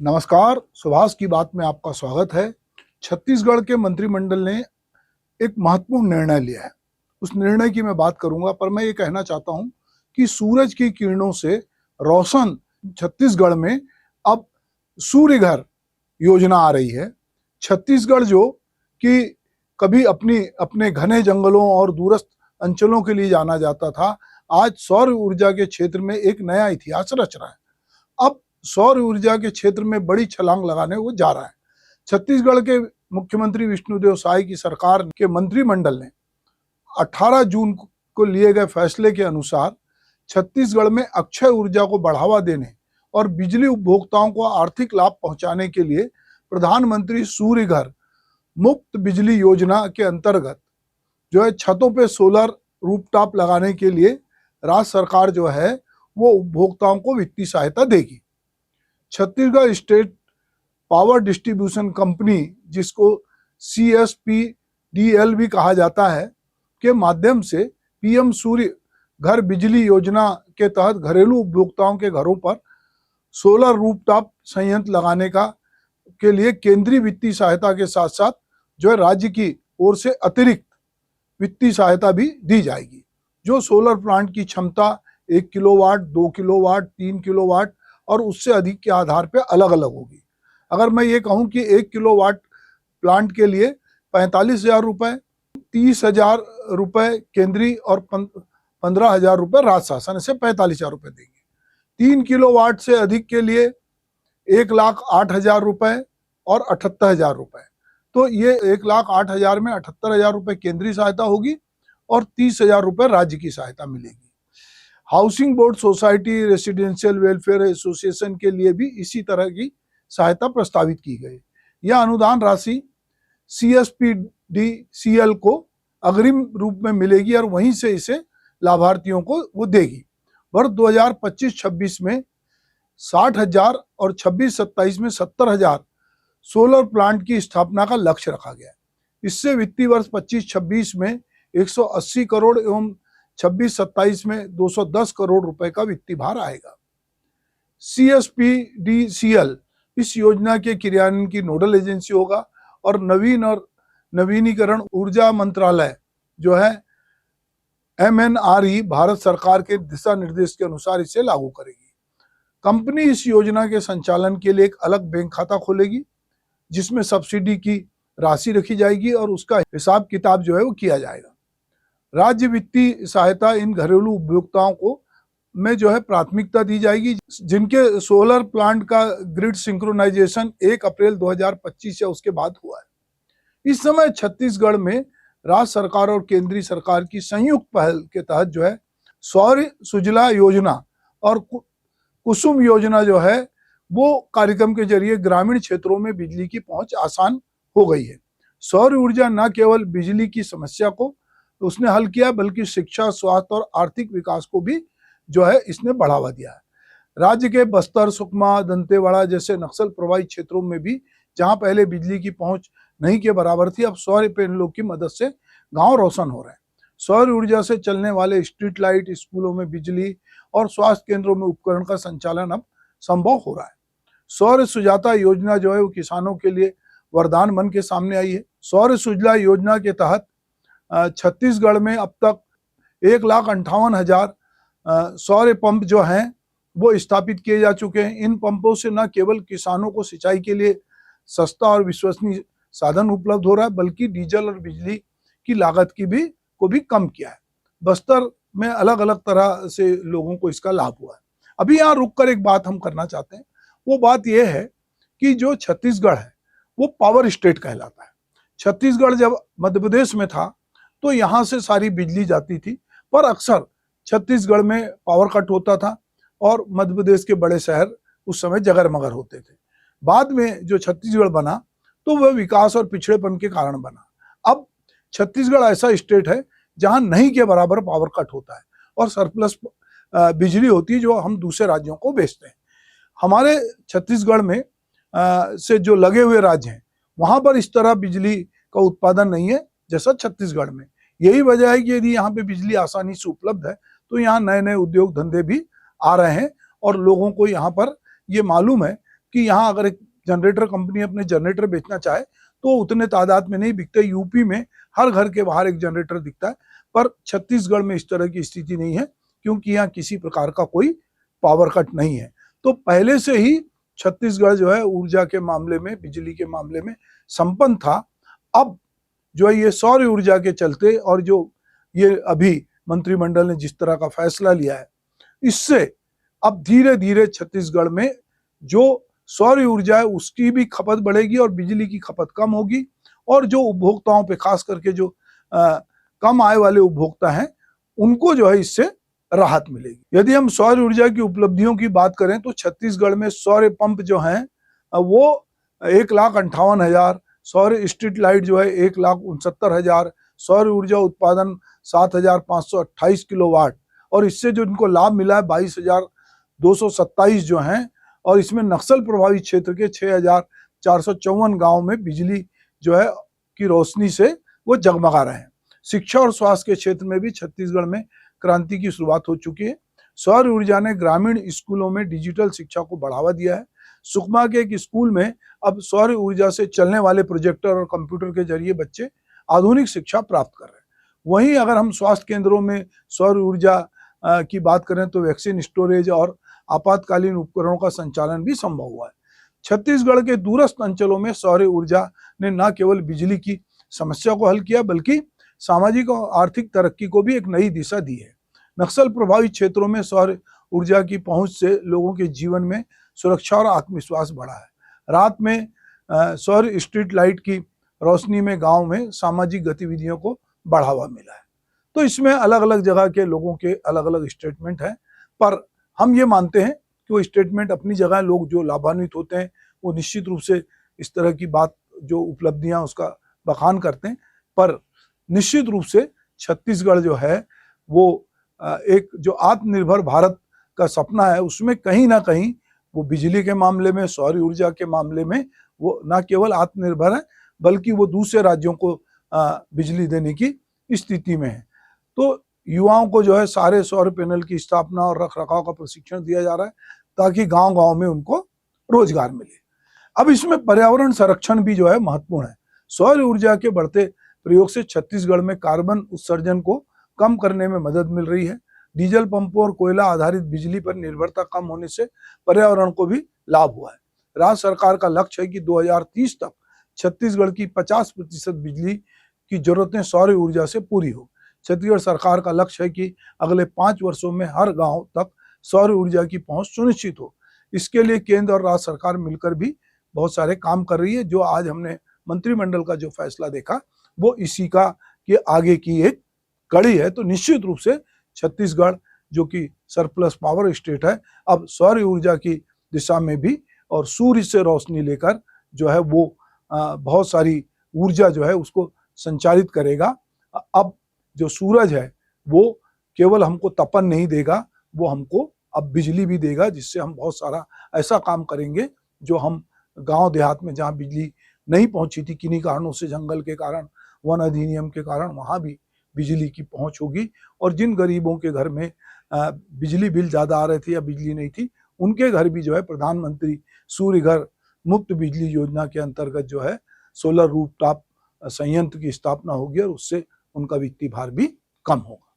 नमस्कार, सुभाष की बात में आपका स्वागत है। छत्तीसगढ़ के मंत्रिमंडल ने एक महत्वपूर्ण निर्णय लिया है। उस निर्णय की मैं बात करूंगा, पर मैं ये कहना चाहता हूं कि सूरज की किरणों से रोशन छत्तीसगढ़ में अब सूर्य घर योजना आ रही है। छत्तीसगढ़ जो कि कभी अपने घने जंगलों और दूरस्थ अंचलों के लिए जाना जाता था, आज सौर ऊर्जा के क्षेत्र में एक नया इतिहास रच रहा है। अब सौर ऊर्जा के क्षेत्र में बड़ी छलांग लगाने वो जा रहा है। छत्तीसगढ़ के मुख्यमंत्री विष्णुदेव साय की सरकार के मंत्रिमंडल ने 18 जून को लिए गए फैसले के अनुसार छत्तीसगढ़ में अक्षय ऊर्जा को बढ़ावा देने और बिजली उपभोक्ताओं को आर्थिक लाभ पहुंचाने के लिए प्रधानमंत्री सूर्य घर मुफ्त बिजली योजना के अंतर्गत जो है छतों पे सोलर रूफटॉप लगाने के लिए राज्य सरकार जो है वो उपभोक्ताओं को वित्तीय सहायता देगी। Chhattisgarh state power distribution company, जिसको CSPDL भी कहा जाता है, के माध्यम से PM सूर्य घर बिजली योजना के तहत घरेलू उपभोक्ताओं के घरों पर सोलर रूफटॉप संयंत्र लगाने के लिए केंद्रीय वित्तीय सहायता के साथ साथ जो है राज्य की ओर से अतिरिक्त वित्तीय सहायता भी दी जाएगी। जो सोलर प्लांट की क्षमता 1 किलोवाट, 2 किलोवाट, 3 किलोवाट और उससे अधिक के आधार पर अलग अलग होगी। अगर मैं ये कहूं कि 1 किलोवाट प्लांट के लिए 45,000 रुपये, 30,000 रुपये केंद्रीय और 15,000 रुपये राज्य शासन से 45,000 रुपये देंगे। 3 किलोवाट से अधिक के लिए 1,08,000 रुपये और 78,000 रुपये। तो ये 1,08,000 में 78,000 रुपये केंद्रीय सहायता होगी और 30,000 रुपये राज्य की सहायता मिलेगी। Housing board society, residential welfare association के लिए भी इसी तरह की सहायता प्रस्तावित की गई। यह अनुदान राशि CSPDCL को अग्रिम रूप में मिलेगी और वहीं से इसे लाभार्थियों को वो देगी। वर्ष 2025-26 में 60,000 और 26-27 में 70,000 सोलर प्लांट की स्थापना का लक्ष्य रखा गया है। इससे वित्तीय वर्ष 25-26 में 180 करोड़ एवं 26-27 में 210 करोड़ रुपए का वित्तीय भार आएगा। CSPDCL इस योजना के क्रियान्वयन की नोडल एजेंसी होगा और नवीन और नवीनीकरण ऊर्जा मंत्रालय जो है MNRE भारत सरकार के दिशा निर्देश के अनुसार इसे लागू करेगी। कंपनी इस योजना के संचालन के लिए एक अलग बैंक खाता खोलेगी जिसमें सब्सिडी की राशि रखी जाएगी और उसका हिसाब किताब जो है वो किया जाएगा। राज्य वित्तीय सहायता इन घरेलू उपभोक्ताओं को में जो है प्राथमिकता दी जाएगी जिनके सोलर प्लांट का ग्रिड सिंक्रोनाइजेशन 1 अप्रैल 2025 या उसके बाद हुआ है। इस समय छत्तीसगढ़ में राज्य सरकार और केंद्रीय सरकार की संयुक्त पहल के तहत जो है सौर सुजला योजना और कुसुम योजना जो है वो कार्यक्रम के जरिए ग्रामीण क्षेत्रों में बिजली की पहुंच आसान हो गई है। सौर ऊर्जा न केवल बिजली की समस्या को उसने हल किया बल्कि शिक्षा, स्वास्थ्य और आर्थिक विकास को भी जो है इसने बढ़ावा दिया है। राज्य के बस्तर, सुकमा, दंतेवाड़ा जैसे नक्सल प्रभावित क्षेत्रों में भी जहां पहले बिजली की पहुंच नहीं के बराबर थी, अब सौर पैनलों की मदद से गांव रोशन हो रहे हैं। सौर ऊर्जा से चलने वाले स्ट्रीट लाइट, स्कूलों में बिजली और स्वास्थ्य केंद्रों में उपकरण का संचालन अब संभव हो रहा है। सौर सुजाता योजना जो है वो किसानों के लिए वरदान बन के सामने आई है। सौर सुजला योजना के तहत छत्तीसगढ़ में अब तक 1,58,000 सौर पंप जो हैं वो स्थापित किए जा चुके हैं। इन पंपों से न केवल किसानों को सिंचाई के लिए सस्ता और विश्वसनीय साधन उपलब्ध हो रहा है बल्कि डीजल और बिजली की लागत को भी कम किया है। बस्तर में अलग अलग तरह से लोगों को इसका लाभ हुआ है। अभी यहाँ रुककर एक बात हम करना चाहते हैं, वो बात यह है कि जो छत्तीसगढ़ है वो पावर स्टेट कहलाता है। छत्तीसगढ़ जब मध्य प्रदेश में था तो यहाँ से सारी बिजली जाती थी, पर अक्सर छत्तीसगढ़ में पावर कट होता था और मध्य प्रदेश के बड़े शहर उस समय जगर मगर होते थे। बाद में जो छत्तीसगढ़ बना तो वह विकास और पिछड़ेपन के कारण बना। अब छत्तीसगढ़ ऐसा स्टेट है जहां नहीं के बराबर पावर कट होता है और सरप्लस बिजली होती है जो हम दूसरे राज्यों को बेचते हैं। हमारे छत्तीसगढ़ में से जो लगे हुए राज्य हैं वहां पर इस तरह बिजली का उत्पादन नहीं है जैसा छत्तीसगढ़ में। यही वजह है कि यदि यहाँ पे बिजली आसानी से उपलब्ध है तो यहाँ नए नए उद्योग धंधे भी आ रहे हैं और लोगों को यहाँ पर ये मालूम है कि यहाँ अगर एक जनरेटर कंपनी अपने जनरेटर बेचना चाहे तो उतने तादाद में नहीं बिकते। यूपी में हर घर के बाहर एक जनरेटर दिखता है, पर छत्तीसगढ़ में इस तरह की स्थिति नहीं है, क्योंकि यहाँ किसी प्रकार का कोई पावर कट नहीं है। तो पहले से ही छत्तीसगढ़ जो है ऊर्जा के मामले में, बिजली के मामले में संपन्न था। अब जो है ये सौर ऊर्जा के चलते और जो ये अभी मंत्रिमंडल ने जिस तरह का फैसला लिया है, इससे अब धीरे धीरे छत्तीसगढ़ में जो सौर ऊर्जा है उसकी भी खपत बढ़ेगी और बिजली की खपत कम होगी, और जो उपभोक्ताओं पे खास करके जो कम आय वाले उपभोक्ता हैं उनको जो है इससे राहत मिलेगी। यदि हम सौर ऊर्जा की उपलब्धियों की बात करें तो छत्तीसगढ़ में सौर पंप जो हैं वो 1,58,000, सौर स्ट्रीट लाइट जो है 1,69,000, सौर ऊर्जा उत्पादन 7,528 किलोवाट, और इससे जो इनको लाभ मिला है 22,227 जो हैं, और इसमें नक्सल प्रभावित क्षेत्र के 6,454 गांव में बिजली जो है की रोशनी से वो जगमगा रहे हैं। शिक्षा और स्वास्थ्य के क्षेत्र में भी छत्तीसगढ़ में क्रांति की शुरुआत हो चुकी है। सौर ऊर्जा ने ग्रामीण स्कूलों में डिजिटल शिक्षा को बढ़ावा दिया है। सुकमा के एक स्कूल में अब सौर ऊर्जा से चलने वाले प्रोजेक्टर और कंप्यूटर के जरिए बच्चे आधुनिक शिक्षा प्राप्त कर रहे हैं। वहीं अगर हम स्वास्थ्य केंद्रों में सौर ऊर्जा की बात करें तो वैक्सीन स्टोरेज और आपातकालीन उपकरणों का संचालन भी संभव हुआ है। छत्तीसगढ़ के दूरस्थ अंचलों में सौर ऊर्जा ने न केवल बिजली की समस्या को हल किया बल्कि सामाजिक और आर्थिक तरक्की को भी एक नई दिशा दी है। नक्सल प्रभावित क्षेत्रों में सौर ऊर्जा की पहुंच से लोगों के जीवन में सुरक्षा और आत्मविश्वास बढ़ा है। रात में सौर स्ट्रीट लाइट की रोशनी में गांव में सामाजिक गतिविधियों को बढ़ावा मिला है। तो इसमें अलग अलग जगह के लोगों के अलग अलग स्टेटमेंट हैं, पर हम ये मानते हैं कि वो स्टेटमेंट अपनी जगह, लोग जो लाभान्वित होते हैं वो निश्चित रूप से इस तरह की बात जो उपलब्धियां उसका बखान करते हैं, पर निश्चित रूप से छत्तीसगढ़ जो है वो एक जो आत्मनिर्भर भारत का सपना है उसमें कहीं ना कहीं वो बिजली के मामले में, सौर ऊर्जा के मामले में वो न केवल आत्मनिर्भर है बल्कि वो दूसरे राज्यों को बिजली देने की स्थिति में है। तो युवाओं को जो है सारे सौर पैनल की स्थापना और रख रखाव का प्रशिक्षण दिया जा रहा है ताकि गांव गांव में उनको रोजगार मिले। अब इसमें पर्यावरण संरक्षण भी जो है महत्वपूर्ण है। सौर ऊर्जा के बढ़ते प्रयोग से छत्तीसगढ़ में कार्बन उत्सर्जन को कम करने में मदद मिल रही है। डीजल पंपों और कोयला आधारित बिजली पर निर्भरता कम होने से पर्यावरण को भी लाभ हुआ है। राज्य सरकार का लक्ष्य है कि 2030 तक छत्तीसगढ़ की 50% बिजली की जरूरतें सौर ऊर्जा से पूरी हो। छत्तीसगढ़ सरकार का लक्ष्य है कि अगले 5 वर्षों में हर गांव तक सौर ऊर्जा की पहुंच सुनिश्चित हो। इसके लिए केंद्र और राज्य सरकार मिलकर भी बहुत सारे काम कर रही है। जो आज हमने मंत्रिमंडल का जो फैसला देखा वो इसी का कि आगे की एक कड़ी है। तो निश्चित रूप से छत्तीसगढ़ जो कि सरप्लस पावर स्टेट है, अब सौर ऊर्जा की दिशा में भी और सूर्य से रोशनी लेकर जो है वो बहुत सारी ऊर्जा जो है उसको संचालित करेगा। अब जो सूरज है वो केवल हमको तपन नहीं देगा, वो हमको अब बिजली भी देगा, जिससे हम बहुत सारा ऐसा काम करेंगे जो हम गांव देहात में जहां बिजली नहीं पहुंची थी किन्हीं कारणों से, जंगल के कारण, वन अधिनियम के कारण, वहां भी बिजली की पहुंच होगी। और जिन गरीबों के घर में बिजली बिल ज़्यादा आ रहे थे या बिजली नहीं थी, उनके घर भी जो है प्रधानमंत्री सूर्य घर मुफ्त बिजली योजना के अंतर्गत जो है सोलर रूफटॉप संयंत्र की स्थापना होगी और उससे उनका वित्तीय भार भी कम होगा।